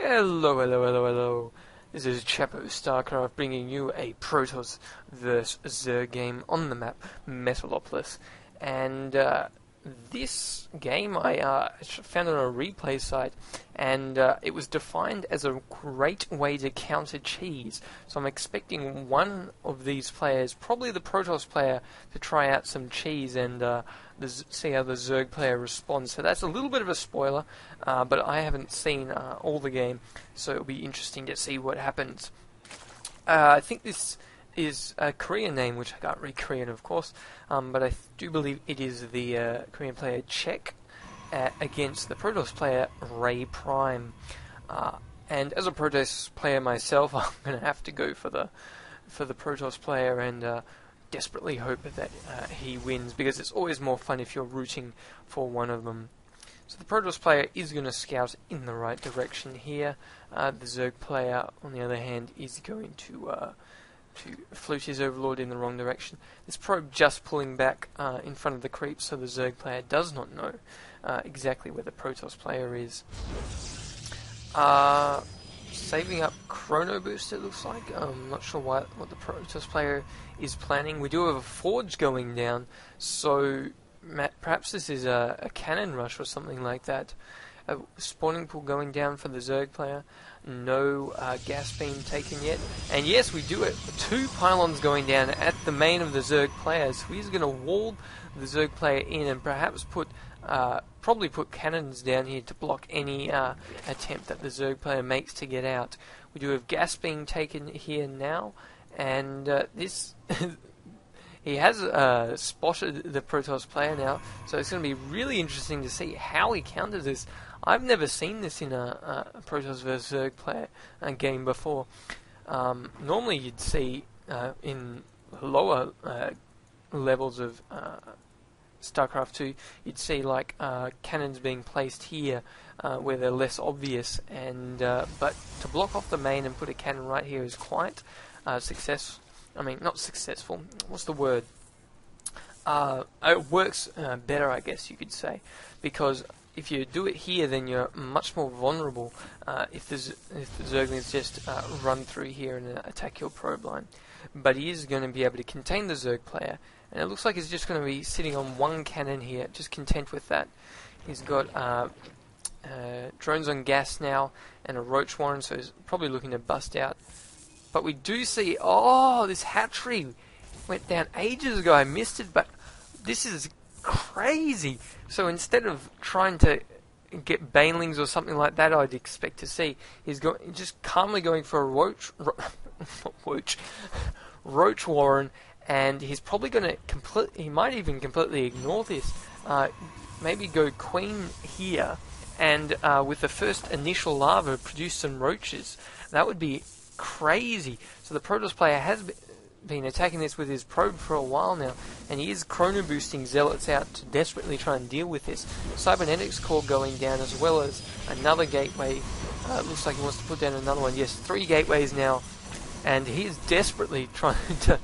Hello, hello, hello, hello. This is Chapo Starcraft bringing you a Protoss vs. Zerg game on the map Metalopolis. And this game I found on a replay site, and it was defined as a great way to counter cheese. So I'm expecting one of these players, probably the Protoss player, to try out some cheese and see how the Zerg player responds. So that's a little bit of a spoiler, but I haven't seen all the game, so it'll be interesting to see what happens. I think this is a Korean name, which I can't read Korean, of course, but I do believe it is the Korean player Czech against the Protoss player Ray Prime. And as a Protoss player myself, I'm going to have to go for the Protoss player and desperately hope that he wins, because it's always more fun if you're rooting for one of them. So the Protoss player is going to scout in the right direction here. The Zerg player, on the other hand, is going to flute his overlord in the wrong direction. This probe just pulling back in front of the creep, so the Zerg player does not know exactly where the Protoss player is. Saving up Chrono Boost, it looks like. I'm not sure what the Protoss player is planning. We do have a Forge going down, so perhaps this is a cannon rush or something like that. A spawning pool going down for the Zerg player. No gas beam taken yet. And yes, we do it. 2 pylons going down at the main of the Zerg player. So he's going to wall the Zerg player in and perhaps probably put cannons down here to block any attempt that the Zerg player makes to get out. We do have gas being taken here now. And this... He has spotted the Protoss player now, so it's going to be really interesting to see how he counters this. I've never seen this in a Protoss vs Zerg player game before. Normally you'd see in lower levels of Starcraft 2, you'd see like cannons being placed here where they're less obvious, and but to block off the main and put a cannon right here is quite successful. I mean, not successful. What's the word? It works better, I guess you could say, because if you do it here, then you're much more vulnerable if the Zerglings just run through here and attack your probe line. But he is going to be able to contain the Zerg player, and it looks like he's just going to be sitting on one cannon here, just content with that. He's got drones on gas now and a Roach Warren, so he's probably looking to bust out. But we do see, this hatchery went down ages ago. I missed it, but this is crazy. So instead of trying to get banelings or something like that, I'd expect to see, he's just calmly going for a Roach Warren, and he's probably going to he might even completely ignore this. Maybe go Queen here, and with the first initial larva, produce some roaches. That would be crazy. So the Protoss player has been attacking this with his probe for a while now, and he is chrono boosting zealots out to desperately try and deal with this. Cybernetics core going down, as well as another gateway. Looks like he wants to put down another one. Yes, 3 gateways now, and he is desperately trying to.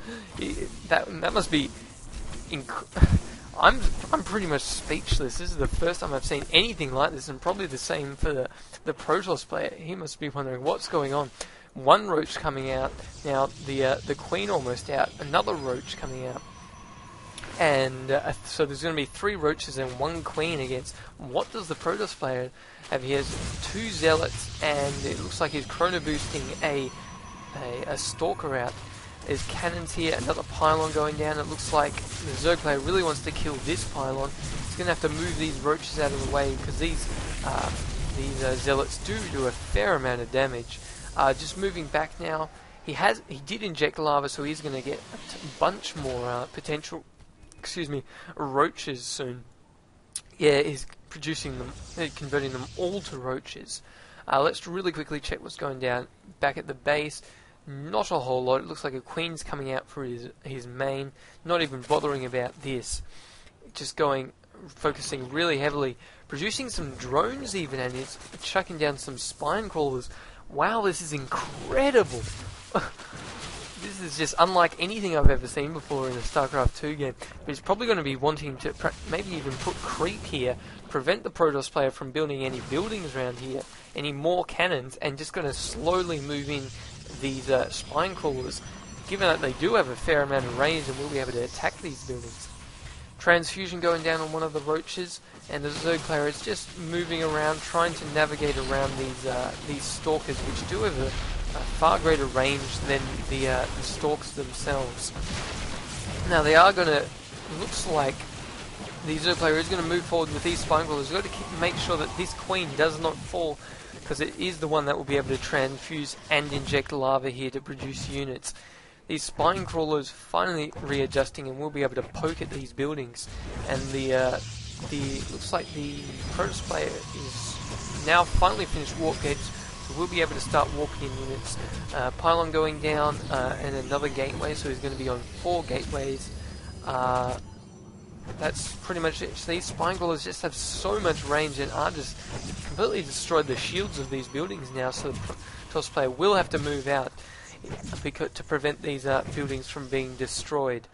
That must be. I'm pretty much speechless. This is the first time I've seen anything like this, and probably the same for the Protoss player. He must be wondering what's going on. 1 roach coming out now. The queen almost out. Another roach coming out, and so there's going to be 3 roaches and 1 queen against. What does the Protoss player have? He has 2 zealots, and it looks like he's chrono boosting a stalker out. There's cannons here. Another pylon going down. It looks like the Zerg player really wants to kill this pylon. He's going to have to move these roaches out of the way, because these zealots do a fair amount of damage. Just moving back now. He did inject lava, so he's going to get a bunch more potential, roaches soon. Yeah, he's producing them, converting them all to roaches. Let's really quickly check what's going down back at the base. Not a whole lot. It looks like a queen's coming out for his main. Not even bothering about this. Just focusing really heavily, producing some drones even, and he's chucking down some spine crawlers. Wow, this is incredible. This this is just unlike anything I've ever seen before in a StarCraft 2 game. But he's probably going to be wanting to maybe even put creep here, prevent the Protoss player from building any buildings around here, any more cannons, and just going to slowly move in these spine crawlers, given that they do have a fair amount of range and will be able to attack these buildings. Transfusion going down on one of the roaches, and the Zerg player is just moving around, trying to navigate around these stalkers, which do have a far greater range than the stalks themselves. Now they are going to, looks like the Zerg player is going to move forward with these spine crawlers. He's got to make sure that this queen does not fall, because it is the one that will be able to transfuse and inject lava here to produce units. These spine crawlers finally readjusting and will be able to poke at these buildings, and the looks like the Protoss player is now finally finished warp gates, so we'll be able to start walking in units. Pylon going down and another gateway, so he's going to be on 4 gateways. That's pretty much it. So these spine crawlers just have so much range and are just completely destroyed the shields of these buildings now, so the Protoss player will have to move out to prevent these buildings from being destroyed.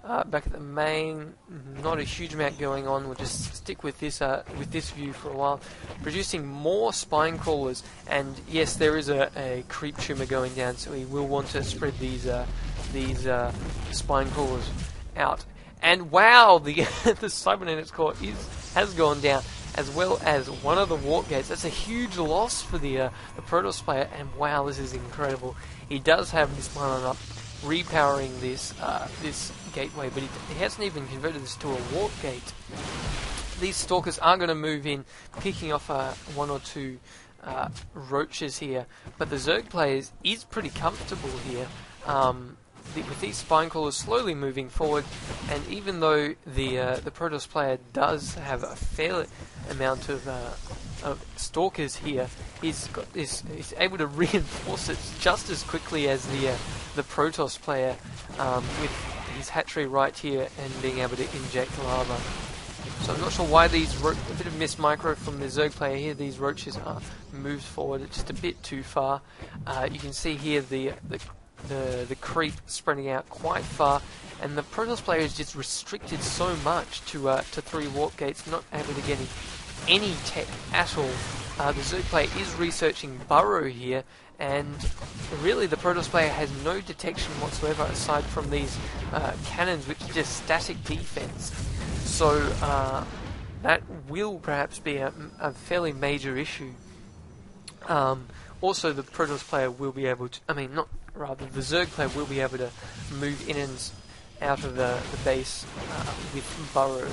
Back at the main, not a huge amount going on. We'll just stick with this view for a while. Producing more spine crawlers, and yes, there is a creep tumor going down, so we will want to spread these spine crawlers out. And wow, the the cybernetics core has gone down, as well as one of the warp gates. That's a huge loss for the Protoss player, and wow, this is incredible. He does have this pylon up, repowering this gateway, but he hasn't even converted this to a warp gate. These stalkers are going to move in, picking off 1 or 2 roaches here, but the Zerg players is pretty comfortable here. With these spine crawlers slowly moving forward, and even though the Protoss player does have a fair amount of stalkers here, he's able to reinforce it just as quickly as the Protoss player, with his hatchery right here and being able to inject lava. So I'm not sure why a bit of missed micro from the Zerg player here. These roaches are moved forward just a bit too far. You can see here the creep spreading out quite far, and the Protoss player is just restricted so much to 3 warp gates, not able to get any tech at all. The Zerg player is researching burrow here, and really the Protoss player has no detection whatsoever aside from these cannons, which are just static defense. So that will perhaps be a fairly major issue. Also, the Protoss player will be able to, the Zerg player will be able to move in and out of the base with burrow.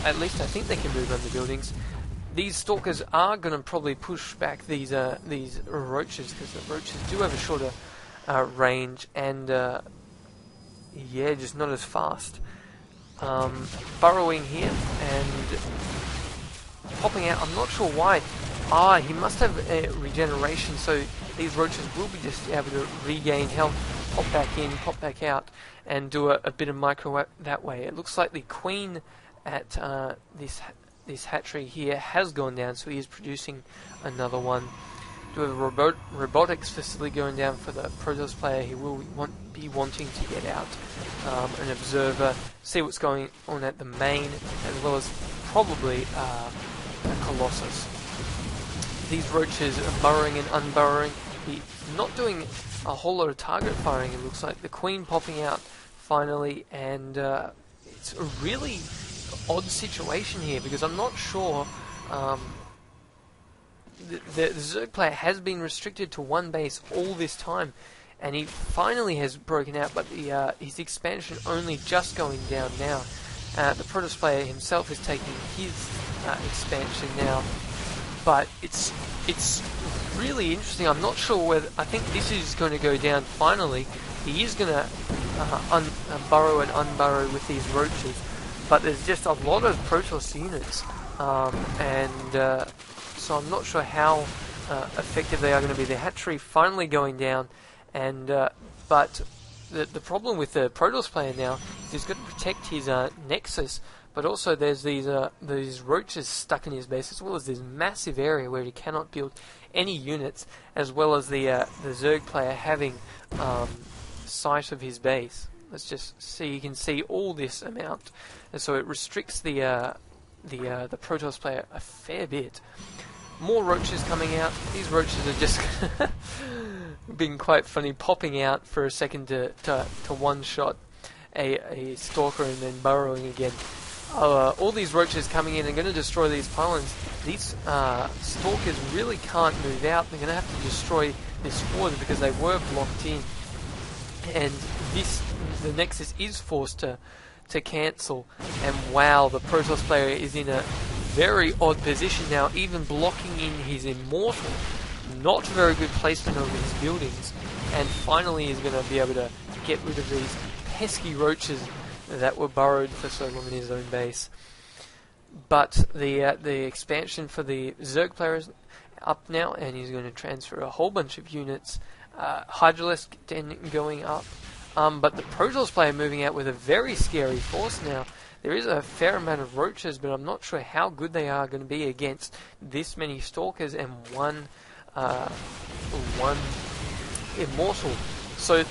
At least I think they can move around the buildings. These stalkers are going to probably push back these roaches, because the roaches do have a shorter range, and just not as fast. Burrowing here and popping out. I'm not sure why. He must have regeneration, so these roaches will be just able to regain health, pop back in, pop back out, and do a bit of micro that way. It looks like the queen at this hatchery here has gone down, so he is producing another one. Do have a robotics facility going down for the Protoss player. He will be wanting to get out, an observer, see what's going on at the main, as well as probably a Colossus. These roaches are burrowing and unburrowing. He's not doing a whole lot of target firing, it looks like. The queen popping out finally, and it's a really odd situation here, because I'm not sure. The Zerg player has been restricted to one base all this time, and he finally has broken out, but his expansion only just going down now. The Protoss player himself is taking his expansion now, but it's really interesting. I'm not sure whether, I think this is going to go down finally. He is going to burrow and unburrow with these roaches, but there's just a lot of Protoss units, so I'm not sure how effective they are going to be. The hatchery finally going down, and but the problem with the Protoss player now is he's got to protect his Nexus, but also there's these roaches stuck in his base, as well as this massive area where he cannot build any units, as well as the Zerg player having sight of his base. Let's just see. You can see all this amount, and so it restricts the Protoss player a fair bit. More roaches coming out. These roaches are just being quite funny, popping out for a second to one-shot a stalker and then burrowing again. All these roaches coming in are going to destroy these pylons. These stalkers really can't move out. They're going to have to destroy this forward because they were blocked in. And the Nexus is forced to cancel. And wow, the Protoss player is in a very odd position now, even blocking in his Immortal. Not very good placement of his buildings. And finally is going to be able to get rid of these pesky roaches that were burrowed for so long in his own base. But the expansion for the Zerg player is up now, and he's going to transfer a whole bunch of units. Hydralisk going up. But the Protoss player moving out with a very scary force now. There is a fair amount of roaches, but I'm not sure how good they are going to be against this many stalkers and one Immortal. So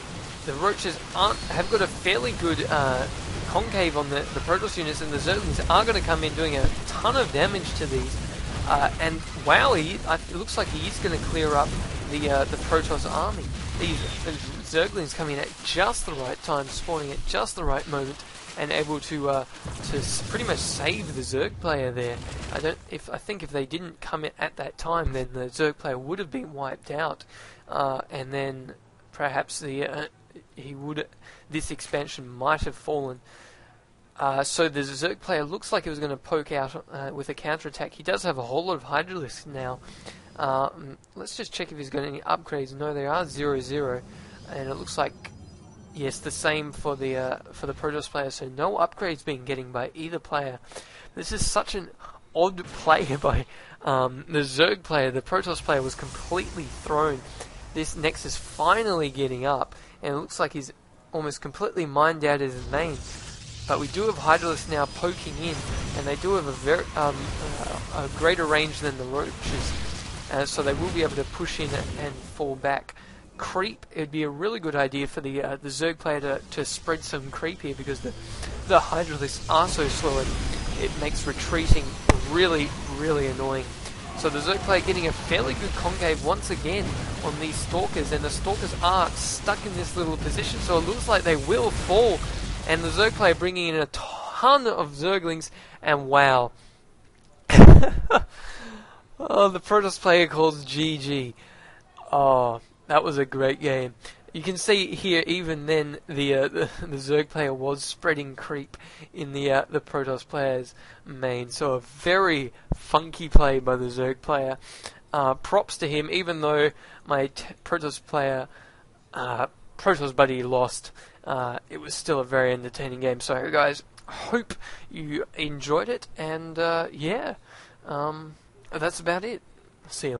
the roaches have got a fairly good concave on the Protoss units, and the Zerglings are going to come in doing a ton of damage to these. And wow, it looks like he is going to clear up the Protoss army. These Zerglings coming in at just the right time, spawning at just the right moment, and able to pretty much save the Zerg player there. I think if they didn't come in at that time, then the Zerg player would have been wiped out, and then perhaps this expansion might have fallen. So the Zerg player looks like it was going to poke out with a counterattack. He does have a whole lot of Hydralisks now. Let's just check if he's got any upgrades. No, they are 0-0, and it looks like yes, the same for the Protoss player. So no upgrades being getting by either player. This is such an odd play by the Zerg player. The Protoss player was completely thrown. This Nexus finally getting up, and it looks like he's almost completely mined out his main. But we do have Hydralisk now poking in, and they do have a very a greater range than the roaches, so they will be able to push in and fall back. Creep, it'd be a really good idea for the Zerg player to spread some creep here, because the Hydralisks are so slow and it makes retreating really, really annoying. So the Zerg player getting a fairly good concave once again on these Stalkers, and the Stalkers are stuck in this little position, so it looks like they will fall. And the Zerg player bringing in a ton of Zerglings, and wow. Oh, the Protoss player calls GG. Oh, that was a great game. You can see here, even then, the Zerg player was spreading creep in the Protoss player's main. So a very funky play by the Zerg player. Props to him, even though my Protoss buddy lost. It was still a very entertaining game. So guys, hope you enjoyed it, and yeah, that's about it. See you.